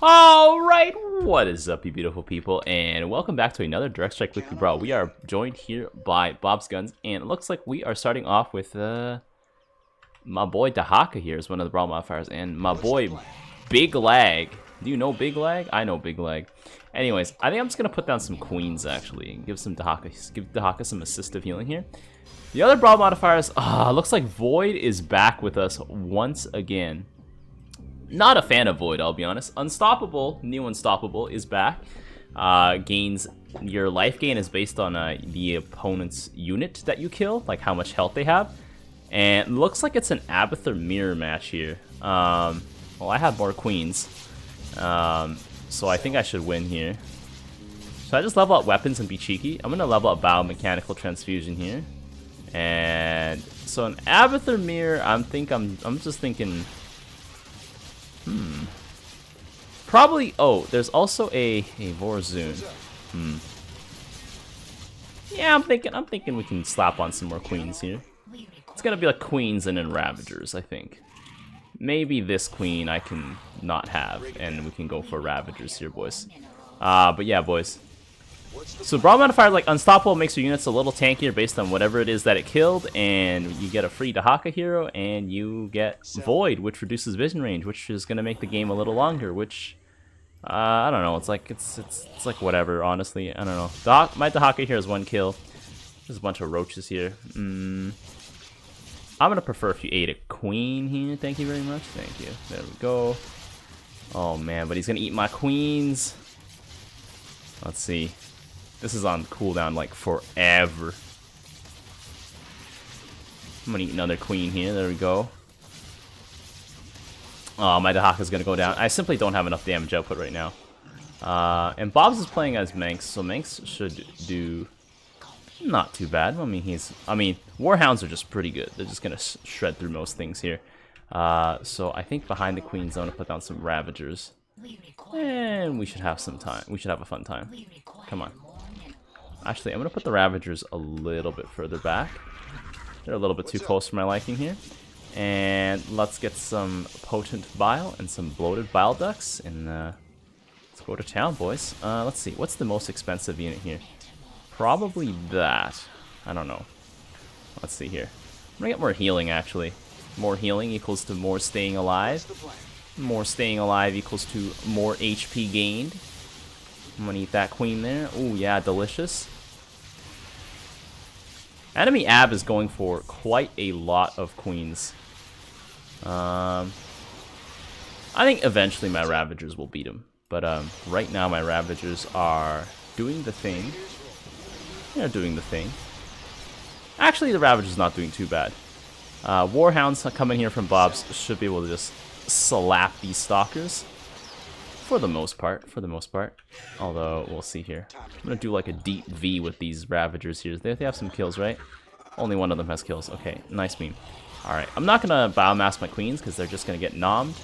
Alright, what is up, you beautiful people, and welcome back to another Direct Strike Weekly Brawl. We are joined here by Bob's Guns, and it looks like we are starting off with my boy Dehaka here is one of the Brawl modifiers, and my boy Big Lag. Do you know Big Lag? I know Big Lag. Anyways, I think I'm just going to put down some queens, actually, and give Dehaka some assistive healing here. The other Brawl modifiers, looks like Void is back with us once again. Not a fan of Void, I'll be honest. Unstoppable, new Unstoppable is back. Gains, your life gain is based on the opponent's unit that you kill, like how much health they have. And looks like it's an Abathur mirror match here. Well, I have more queens, so I think I should win here. So I just level up weapons and be cheeky. I'm gonna level up biomechanical transfusion here. And so an Abathur mirror, I'm just thinking. Probably. Oh, there's also a Vorzun. Yeah, I'm thinking we can slap on some more queens here. It's gonna be like queens and then Ravagers, I think. Maybe this queen I can not have, and we can go for Ravagers here, boys. But yeah, boys. So Brawl modifier, like Unstoppable, makes your units a little tankier based on whatever it is that it killed, and you get a free Dehaka hero, and you get Void, which reduces vision range, which is gonna make the game a little longer. Which I don't know. It's like like whatever. Honestly, I don't know. My Dehaka here is 1 kill. There's a bunch of roaches here. I'm gonna prefer if you ate a queen here. Thank you very much. Thank you. There we go. Oh man, but he's gonna eat my queens. Let's see. This is on cooldown like forever. I'm gonna eat another queen here. There we go. Oh, my Dehaka's gonna go down. I simply don't have enough damage output right now. And Bob's is playing as Manx, so Manx should do not too bad. I mean, Warhounds are just pretty good. They're just gonna shred through most things here. So I think behind the queens, I'm gonna put down some Ravagers. And we should have some time. We should have a fun time. Come on. Actually, I'm going to put the Ravagers a little bit further back. They're a little bit too close for my liking here. And let's get some Potent Bile and some Bloated Bile Ducts. And let's go to town, boys. Let's see. What's the most expensive unit here? Probably that. I don't know. Let's see here. I'm going to get more healing, actually. More healing equals to more staying alive. More staying alive equals to more HP gained. I'm gonna eat that queen there. Oh yeah, delicious. Enemy Ab is going for quite a lot of queens. I think eventually my Ravagers will beat him. But right now my Ravagers are doing the thing. They're doing the thing. Actually, the Ravager's not doing too bad. Warhounds coming here from Bob's should be able to just slap these stalkers. For the most part. Although, we'll see here. I'm gonna do like a deep V with these Ravagers here. They have some kills, right? Only one of them has kills. Okay, nice meme. Alright, I'm not gonna biomass my queens because they're just gonna get nommed.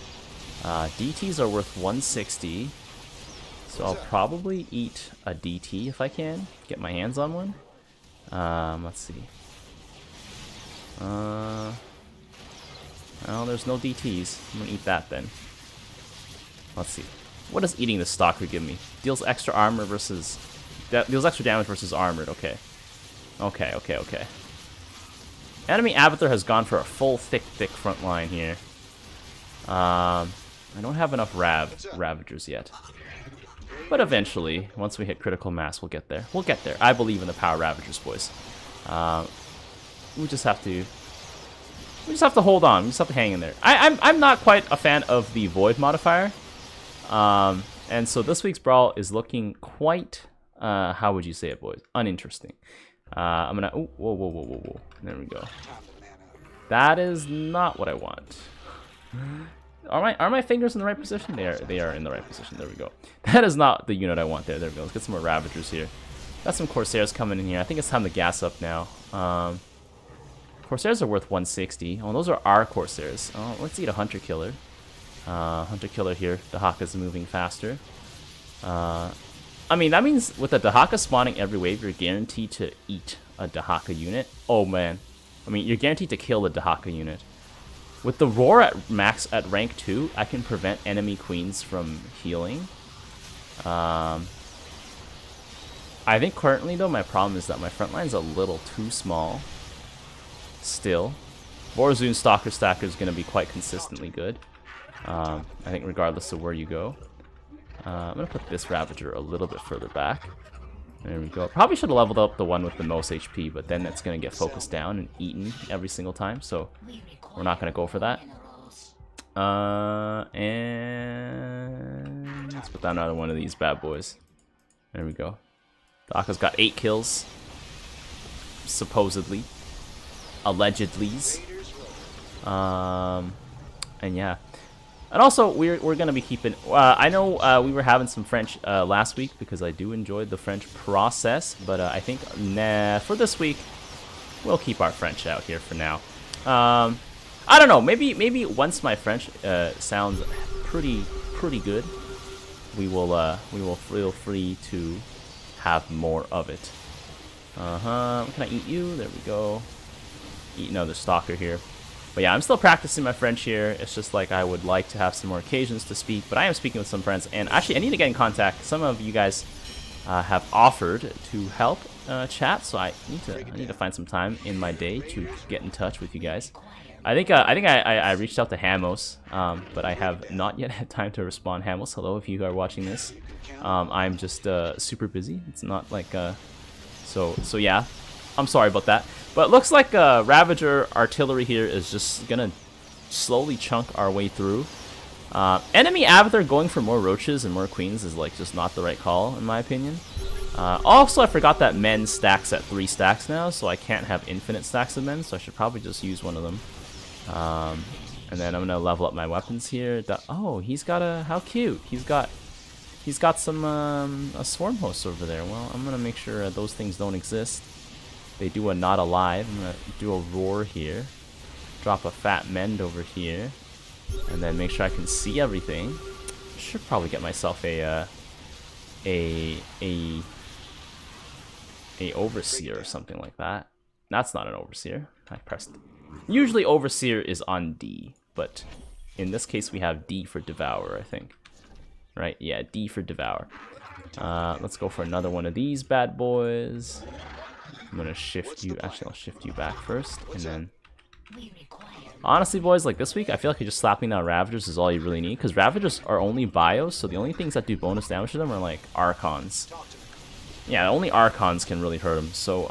DTs are worth 160. So I'll probably eat a DT if I can. Get my hands on one. Let's see. Well, there's no DTs. I'm gonna eat that then. Let's see. What does eating the stalker give me? Deals extra armor versus... deals extra damage versus armored. Okay. Okay. Enemy Abathur has gone for a full thick front line here. I don't have enough Ravagers yet. But eventually, once we hit critical mass, we'll get there. I believe in the power Ravagers, boys. We just have to hold on. We just have to hang in there. I'm not quite a fan of the Void modifier. And so this week's Brawl is looking quite, how would you say it, boys? Uninteresting. I'm gonna, oh, whoa. There we go. That is not what I want. Are my fingers in the right position? They are in the right position. There we go. That is not the unit I want there. There we go. Let's get some more Ravagers here. Got some Corsairs coming in here. I think it's time to gas up now. Corsairs are worth 160. Oh, those are our Corsairs. Oh, let's eat a Hunter Killer. Hunter Killer here. Dehaka's moving faster. I mean, that means with a Dehaka spawning every wave, you're guaranteed to eat a Dehaka unit. Oh, man. I mean, you're guaranteed to kill a Dehaka unit. With the Roar at max at rank 2, I can prevent enemy queens from healing. I think currently, though, my problem is that my front line's a little too small. Still. Warzone Stalker Stacker is going to be quite consistently good. I think regardless of where you go. I'm going to put this Ravager a little bit further back. There we go. Probably should have leveled up the one with the most HP, but then it's going to get focused down and eaten every single time, so we're not going to go for that. And let's put down another one of these bad boys. There we go. Dehaka's got 8 kills. Supposedly. Allegedly's. And yeah. And also, we're going to be keeping... I know we were having some French last week because I do enjoy the French process. But I think for this week, we'll keep our French out here for now. I don't know. Maybe once my French sounds pretty good, we will feel free to have more of it. Can I eat you? There we go. Eat another stalker here. But yeah, I'm still practicing my French here. It's just like I would like to have some more occasions to speak. But I am speaking with some friends. And actually, I need to get in contact. Some of you guys have offered to help chat. So I need to find some time in my day to get in touch with you guys. I think I reached out to Hamos. But I have not yet had time to respond. Hamos, hello if you are watching this. I'm just super busy. It's not like... So yeah. I'm sorry about that. But it looks like Ravager artillery here is just gonna slowly chunk our way through. Enemy Abathur going for more roaches and more queens is like just not the right call in my opinion. Also, I forgot that men stacks at 3 stacks now, so I can't have infinite stacks of men, so I should probably just use one of them. And then I'm gonna level up my weapons here. Oh, he's got a... How cute! He's got some a swarm host over there. Well, I'm gonna make sure those things don't exist. They do a not alive. I'm gonna do a roar here. Drop a fat mend over here. And then make sure I can see everything. Should probably get myself a overseer or something like that. That's not an overseer. I pressed. Usually overseer is on D, but in this case we have D for devour, I think. Right? Yeah, D for devour. Let's go for another one of these bad boys. I'm gonna shift you. Actually, I'll shift you back first, and then. Honestly, boys, like this week, I feel like just slapping down Ravagers is all you really need, because Ravagers are only bios, so the only things that do bonus damage to them are like Archons. Yeah, only Archons can really hurt them, so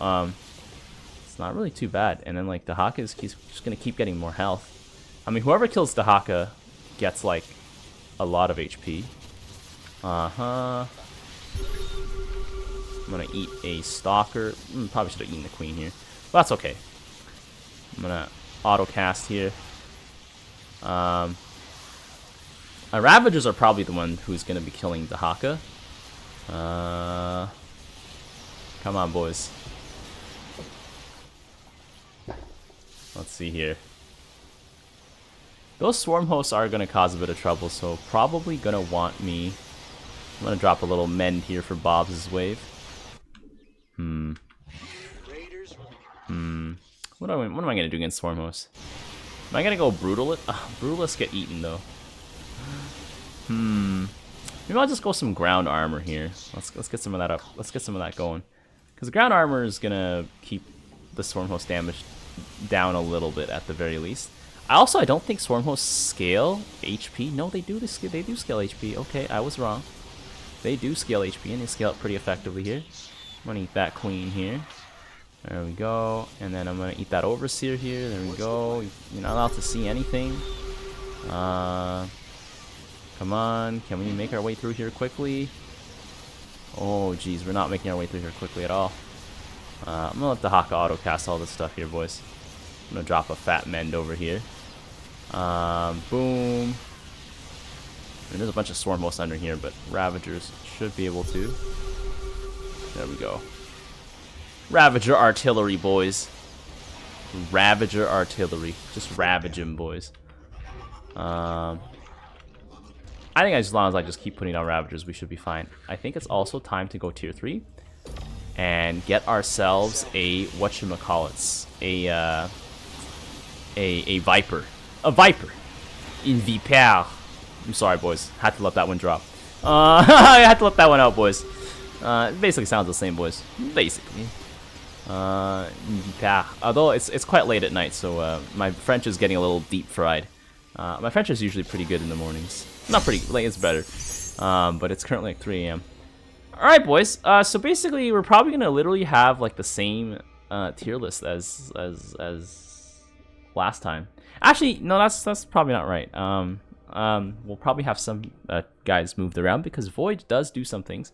it's not really too bad. And then like Dehaka is just gonna keep getting more health. I mean, whoever kills Dehaka gets like a lot of HP. I'm gonna eat a stalker. Probably should have eaten the queen here, but that's okay. I'm gonna auto cast here. Our Ravagers are probably the one who's gonna be killing Dehaka. Come on, boys. Let's see here. Those swarm hosts are gonna cause a bit of trouble, so probably gonna want me. I'm gonna drop a little mend here for Bob's wave. What am I gonna do against swarm hosts? Am I gonna go brutal? Brutalists get eaten though. Maybe I'll just go some ground armor here. Let's get some of that up. Let's get some of that going. Because ground armor is gonna keep the swarm host damage down a little bit at the very least. I don't think swarm hosts scale HP. No, they do. They do scale HP. Okay, I was wrong. They do scale HP and they scale it pretty effectively here. I'm gonna eat that queen here. There we go. And then I'm gonna eat that overseer here. There we go. You're not allowed to see anything. Come on. Can we make our way through here quickly? Oh, geez. We're not making our way through here quickly at all. I'm gonna let the Dehaka auto cast all this stuff here, boys. I'm gonna drop a fat mend over here. Boom. And there's a bunch of swarm hosts under here, but Ravagers should be able to. There we go. Ravager artillery, boys. Ravager artillery. Just ravage him, boys. I think as long as I just keep putting down Ravagers, we should be fine. I think it's also time to go tier 3 and get ourselves a whatchamacallits, a Viper. A Viper. In Viper. I'm sorry, boys. Had to let that one drop. I had to let that one out, boys. It basically sounds the same, boys. Basically. In Viper. Although it's quite late at night, so my French is getting a little deep fried. My French is usually pretty good in the mornings. Not pretty, like it's better. But it's currently like 3 a.m. Alright, boys. So basically, we're probably gonna literally have like the same tier list as last time. Actually, no, that's probably not right. We'll probably have some guys moved around because Void does do some things.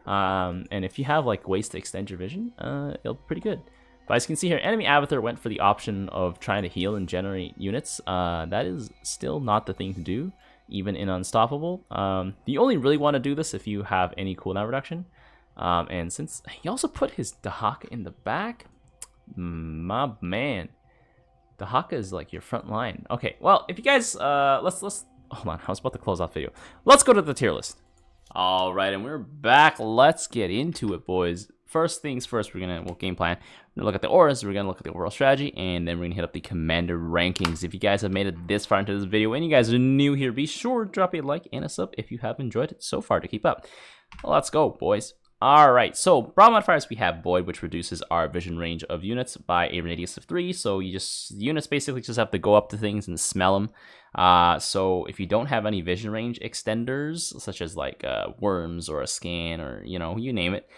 And if you have like ways to extend your vision, it'll be pretty good. But as you can see here, enemy Abathur went for the option of trying to heal and generate units. That is still not the thing to do, even in Unstoppable. You only really want to do this if you have any cooldown reduction. And since he also put his Dehaka in the back, my man, Dehaka is like your front line. Okay, well, if you guys, let's hold on. I was about to close off the video. Let's go to the tier list. All right, and we're back. Let's get into it, boys. First things first, we'll game plan. We're gonna look at the auras, we're gonna look at the overall strategy, and then we're gonna hit up the commander rankings. If you guys have made it this far into this video and you guys are new here, be sure to drop a like and a sub if you have enjoyed it so far to keep up. Let's go, boys. Alright, so Brawl modifiers, we have Void, which reduces our vision range of units by a radius of 3. So units basically just have to go up to things and smell them. So if you don't have any vision range extenders, such as like worms or a scan or you name it,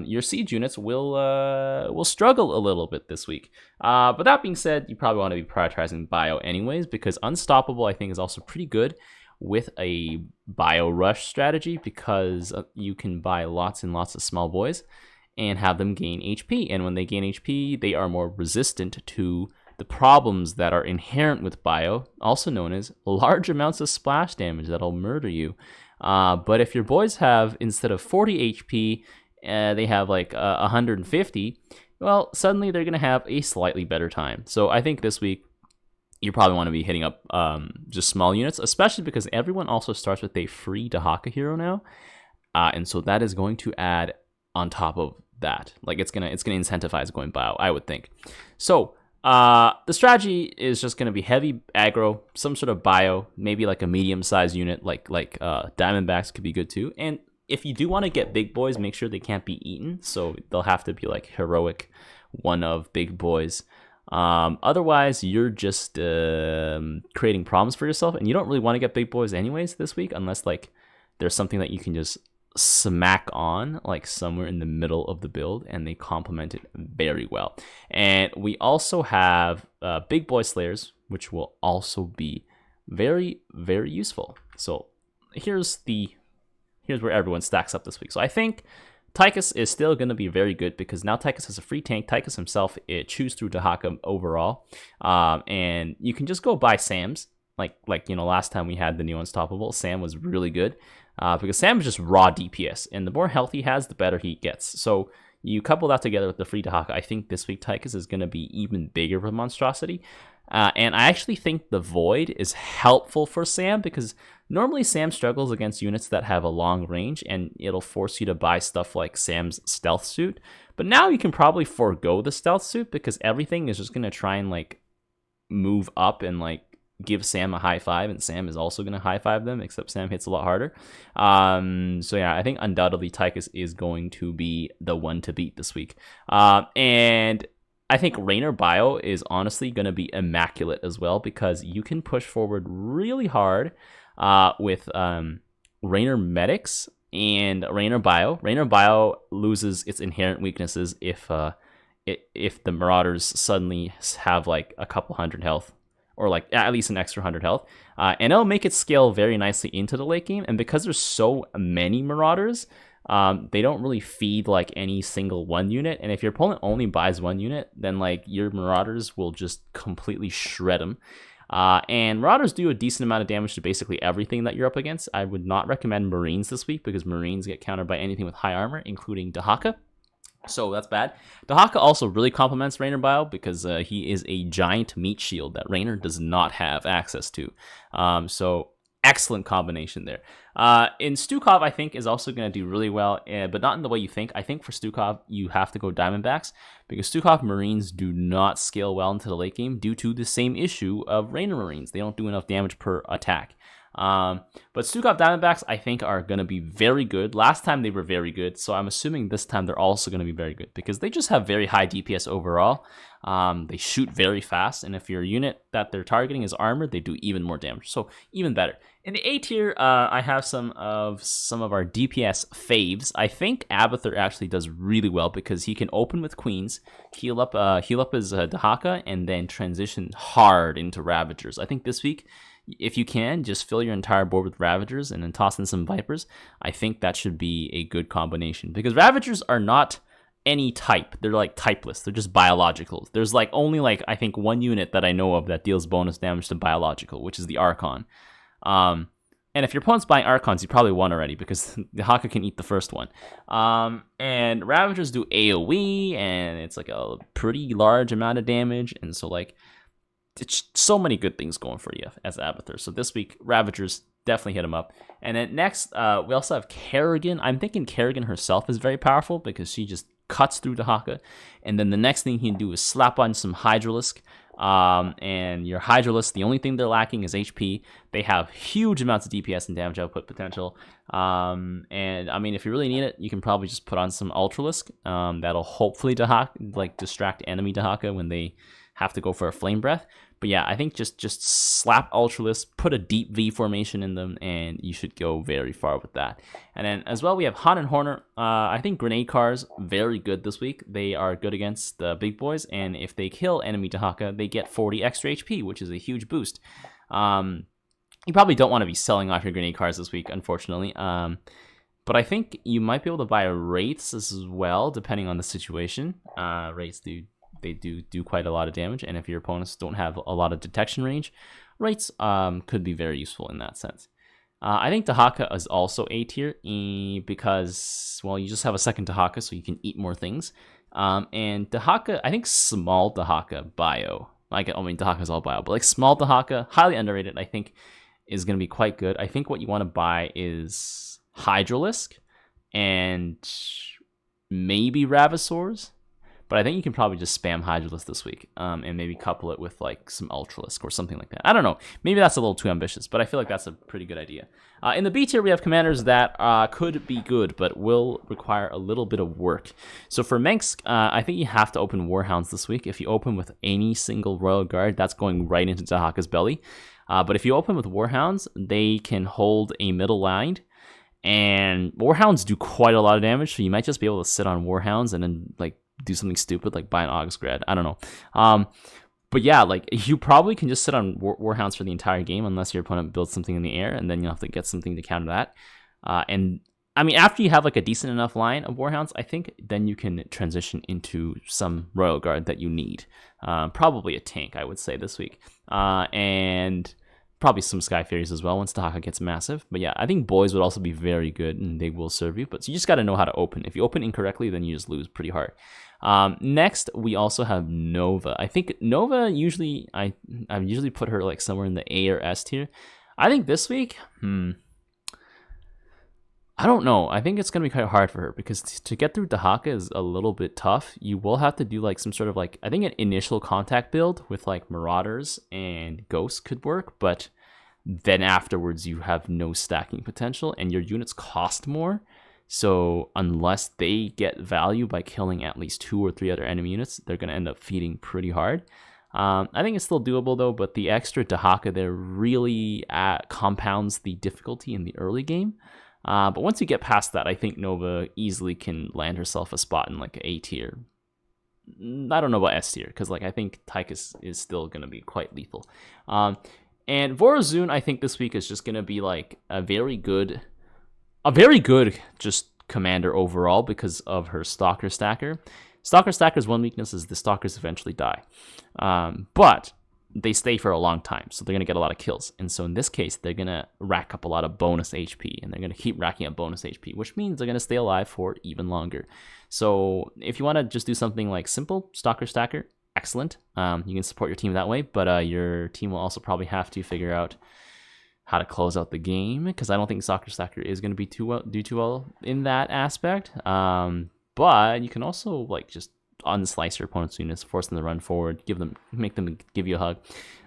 your siege units will struggle a little bit this week. But that being said, you probably want to be prioritizing bio anyways, because Unstoppable I think is also pretty good with a bio rush strategy, because you can buy lots and lots of small boys and have them gain HP, and when they gain HP they are more resistant to the problems that are inherent with bio, also known as large amounts of splash damage that'll murder you. But if your boys have, instead of 40 HP, they have like 150, well, suddenly they're gonna have a slightly better time. So I think this week you probably want to be hitting up just small units, especially because everyone also starts with a free Dehaka hero now, and so that is going to add on top of that. Like it's gonna incentivize going bio, I would think. So the strategy is just gonna be heavy aggro, some sort of bio, maybe like a medium-sized unit, like Diamondbacks could be good too. And if you do want to get big boys, make sure they can't be eaten, so they'll have to be like heroic one of big boys. Otherwise you're just creating problems for yourself, and you don't really want to get big boys anyways this week, unless like there's something that you can just smack on like somewhere in the middle of the build and they complement it very well. And we also have big boy slayers, which will also be very, very useful. So here's where everyone stacks up this week. So I think Tychus is still going to be very good, because now Tychus has a free tank. Tychus himself, it chews through Dehaka overall. And you can just go buy Sam's. Like last time we had the new Unstoppable, Sam was really good. Because Sam is just raw DPS. And the more health he has, the better he gets. So you couple that together with the free Dehaka, I think this week Tychus is going to be even bigger of a monstrosity. And I actually think the Void is helpful for Sam, because normally Sam struggles against units that have a long range, and it'll force you to buy stuff like Sam's stealth suit. But now you can probably forego the stealth suit, because everything is just going to try and like move up and like give Sam a high five, and Sam is also going to high five them, except Sam hits a lot harder. So yeah, I think undoubtedly Tychus is going to be the one to beat this week. And I think Raynor Bio is honestly going to be immaculate as well, because you can push forward really hard with Raynor Medics and Raynor Bio. Raynor Bio loses its inherent weaknesses if the Marauders suddenly have like a couple hundred health, or like at least an extra 100 health, and it'll make it scale very nicely into the late game. And because there's so many Marauders, they don't really feed like any single one unit, and if your opponent only buys one unit, then like your Marauders will just completely shred them. And Marauders do a decent amount of damage to basically everything that you're up against. I would not recommend Marines this week, because Marines get countered by anything with high armor, including Dehaka. So that's bad. Dehaka also really complements Raynor Bio, because he is a giant meat shield that Raynor does not have access to. So excellent combination there. In Stukov, I think, is also going to do really well, but not in the way you think. I think for Stukov, you have to go Diamondbacks, because Stukov Marines do not scale well into the late game due to the same issue of Rainer Marines. They don't do enough damage per attack. But Stukov Diamondbacks, I think, are going to be very good. Last time they were very good, so I'm assuming this time they're also going to be very good, because they just have very high DPS overall. They shoot very fast, and if your unit that they're targeting is armored, they do even more damage, so even better. In the A tier, I have some of our DPS faves. I think Abathur actually does really well, because he can open with Queens, heal up his Dehaka, and then transition hard into Ravagers. I think this week, if you can, just fill your entire board with Ravagers and then toss in some Vipers. I think that should be a good combination, because Ravagers are not any type. They're like typeless. They're just biological. There's like only like, I think, one unit that I know of that deals bonus damage to biological, which is the Archon. And if your opponent's buying Archons, you probably won already, because the Haka can eat the first one. And Ravagers do AoE, and it's like a pretty large amount of damage, and so like, it's so many good things going for you as Abathur. So this week, Ravagers, definitely hit him up. And then next, we also have Kerrigan. I'm thinking Kerrigan herself is very powerful, because she just cuts through Dehaka. And then the next thing he can do is slap on some Hydralisk. And your Hydralisk, the only thing they're lacking is HP. They have huge amounts of DPS and damage output potential. And I mean, if you really need it, you can probably just put on some Ultralisk. That'll hopefully distract enemy Dehaka when they have to go for a Flame Breath. But yeah, I think just slap Ultralisk, put a deep V formation in them, and you should go very far with that. And then as well, we have Han and Horner. I think Grenade Cars, very good this week. They are good against the big boys, and if they kill enemy Dehaka, they get 40 extra HP, which is a huge boost. You probably don't want to be selling off your Grenade Cars this week, unfortunately. But I think you might be able to buy Wraiths as well, depending on the situation. Wraiths do quite a lot of damage, and if your opponents don't have a lot of detection range, Wraiths could be very useful in that sense. I think Dehaka is also A tier, because, well, you just have a second Dehaka, so you can eat more things. And Dehaka, I think small Dehaka bio, Dehaka is all bio, but like small Dehaka, highly underrated, I think is going to be quite good. I think what you want to buy is Hydralisk and maybe Ravasaurs. But I think you can probably just spam Hydralisk this week, and maybe couple it with like some Ultralisk or something like that. I don't know. Maybe that's a little too ambitious, but I feel like that's a pretty good idea. In the B tier, we have commanders that could be good, but will require a little bit of work. So for Mengsk, I think you have to open Warhounds this week. If you open with any single Royal Guard, that's going right into Dehaka's belly. But if you open with Warhounds, they can hold a middle line. And Warhounds do quite a lot of damage, so you might just be able to sit on Warhounds and then like do something stupid like buy an August Grad. I don't know. But yeah, like you probably can just sit on Warhounds for the entire game unless your opponent builds something in the air, and then you'll have to get something to counter that. And I mean, after you have like a decent enough line of Warhounds, I think then you can transition into some Royal Guard that you need. Probably a tank, I would say, this week. And probably some Sky Fairies as well once Dehaka gets massive. But yeah, I think boys would also be very good, and they will serve you. But you just got to know how to open. If you open incorrectly, then you just lose pretty hard. Next, we also have Nova. I think Nova usually, I've usually put her like somewhere in the A or S tier. I think this week, I don't know. I think it's going to be quite hard for her, because to get through Dehaka is a little bit tough. You will have to do like some sort of like, I think an initial contact build with like Marauders and Ghosts could work, but then afterwards you have no stacking potential and your units cost more. So unless they get value by killing at least 2 or 3 other enemy units, they're going to end up feeding pretty hard. I think it's still doable though, but the extra Dehaka there really compounds the difficulty in the early game. But once you get past that, I think Nova easily can land herself a spot in like A tier. I don't know about S tier, because like I think Tychus is still going to be quite lethal. And Vorozun, I think this week is just going to be like a very good just commander overall because of her Stalker Stacker. Stalker Stacker's one weakness is the Stalkers eventually die. But they stay for a long time, so they're going to get a lot of kills. And so in this case, they're going to rack up a lot of bonus HP, and they're going to keep racking up bonus HP, which means they're going to stay alive for even longer. So if you want to just do something like simple, Stalker Stacker, excellent. You can support your team that way, but your team will also probably have to figure out how to close out the game, because I don't think Soccer Stacker is going to be do too well in that aspect. But you can also like just unslice your opponent's units, force them to run forward, make them give you a hug.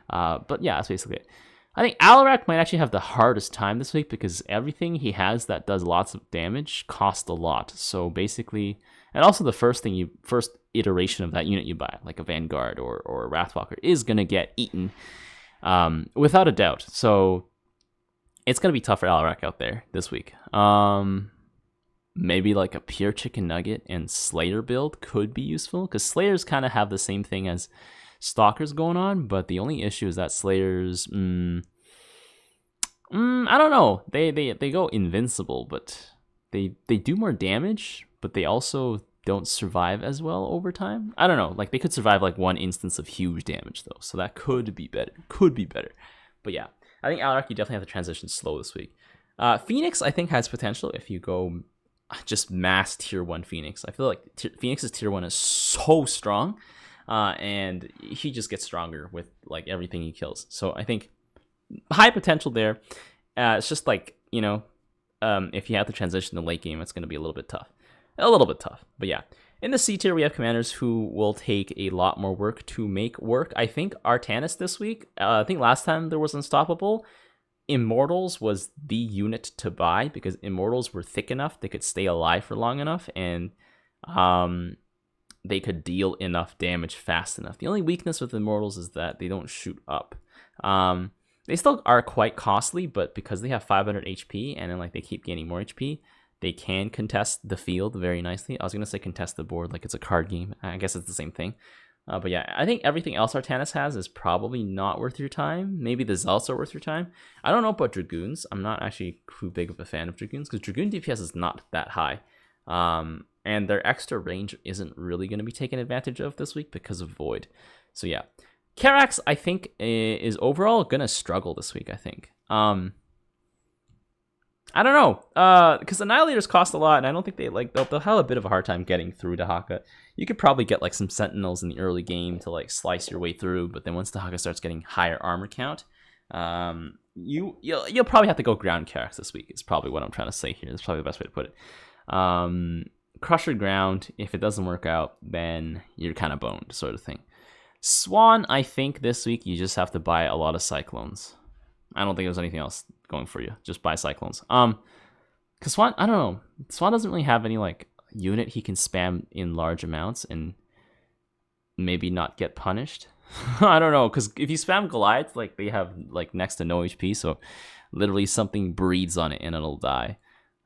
But yeah, that's basically it. I think Alarak might actually have the hardest time this week because everything he has that does lots of damage costs a lot. So basically, and also the first iteration of that unit you buy, like a Vanguard or a Wrathwalker, is gonna get eaten, without a doubt. So it's gonna be tough for Alarak out there this week. Maybe like a pure chicken nugget and Slayer build could be useful because Slayers kind of have the same thing as Stalkers going on, but the only issue is that Slayers, I don't know. They go invincible, but they do more damage, but they also don't survive as well over time. I don't know. Like they could survive like one instance of huge damage though, so that could be better. But yeah, I think Alarak, you definitely have to transition slow this week. Phoenix, I think, has potential if you go just mass tier 1 Phoenix. I feel like Phoenix's tier 1 is so strong. And he just gets stronger with like everything he kills. So I think high potential there. It's just like, you know, if you have to transition to late game, it's going to be a little bit tough. But yeah, in the C tier, we have commanders who will take a lot more work to make work. I think Artanis this week, I think last time there was Unstoppable, Immortals was the unit to buy because Immortals were thick enough. They could stay alive for long enough, and they could deal enough damage fast enough. The only weakness with Immortals is that they don't shoot up. They still are quite costly, but because they have 500 HP and then like they keep gaining more HP, they can contest the field very nicely. I was gonna say contest the board like it's a card game. I guess it's the same thing. But yeah, I think everything else Artanis has is probably not worth your time. Maybe the Zealots are worth your time. I don't know about Dragoons. I'm not actually too big of a fan of Dragoons because Dragoon DPS is not that high. And their extra range isn't really going to be taken advantage of this week because of Void. So yeah, Karax, I think, is overall going to struggle this week, I think. I don't know, because Annihilators cost a lot, and I don't think they'll have a bit of a hard time getting through Dehaka. You could probably get like some Sentinels in the early game to like slice your way through, but then once Dehaka starts getting higher armor count, you'll probably have to go ground Karax this week. Is probably what I'm trying to say here. That's probably the best way to put it. Crusher ground, if it doesn't work out, then you're kind of boned, sort of thing. Swan, I think this week you just have to buy a lot of Cyclones. I don't think there's anything else going for you. Just buy Cyclones. Cause Swan, I don't know. Swan doesn't really have any like unit he can spam in large amounts and maybe not get punished. I don't know, cause if you spam Goliath, like they have like next to no HP, so literally something breathes on it and it'll die.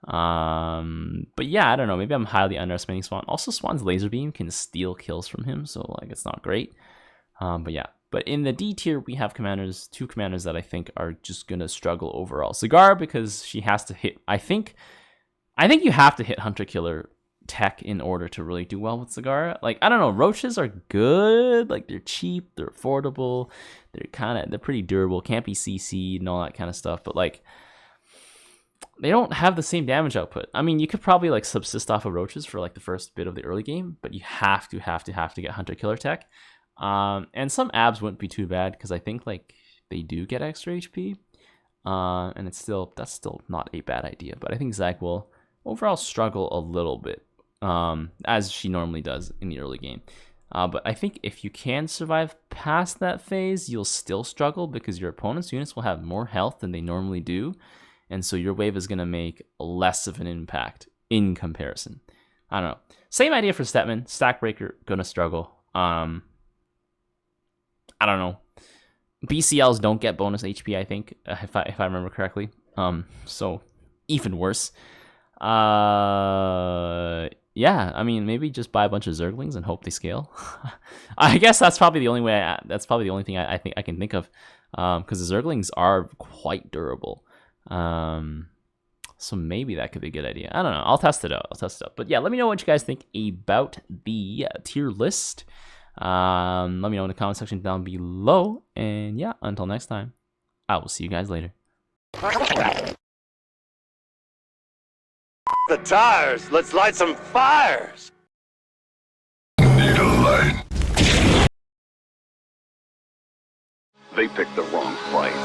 But yeah, I don't know. Maybe I'm highly underestimating Swan. Also, Swan's laser beam can steal kills from him, so like it's not great. But yeah. But in the D tier, we have two commanders that I think are just gonna struggle overall. Cigar, because she has to hit. I think you have to hit Hunter Killer tech in order to really do well with Cigar. Like I don't know, roaches are good. Like they're cheap, they're affordable, they're pretty durable. Can't be CC'd and all that kind of stuff. But like they don't have the same damage output. I mean, you could probably like subsist off of roaches for like the first bit of the early game, but you have to get Hunter Killer tech. And some abs wouldn't be too bad because I think like they do get extra HP, and that's still not a bad idea. But I think Zach will overall struggle a little bit, as she normally does in the early game. But I think if you can survive past that phase, you'll still struggle because your opponent's units will have more health than they normally do, and so your wave is gonna make less of an impact in comparison. I don't know. Same idea for Stetman. Stackbreaker gonna struggle. I don't know. BCLs don't get bonus HP, I think, if I remember correctly. So even worse. Yeah, I mean, maybe just buy a bunch of Zerglings and hope they scale. I guess that's probably the only way. That's probably the only thing I think I can think of, because the Zerglings are quite durable. So maybe that could be a good idea. I don't know. I'll test it out. But yeah, let me know what you guys think about the tier list. Let me know in the comment section down below, and yeah, until next time, I will see you guys later. The tires, let's light some fires. Need a light. They picked the wrong fight.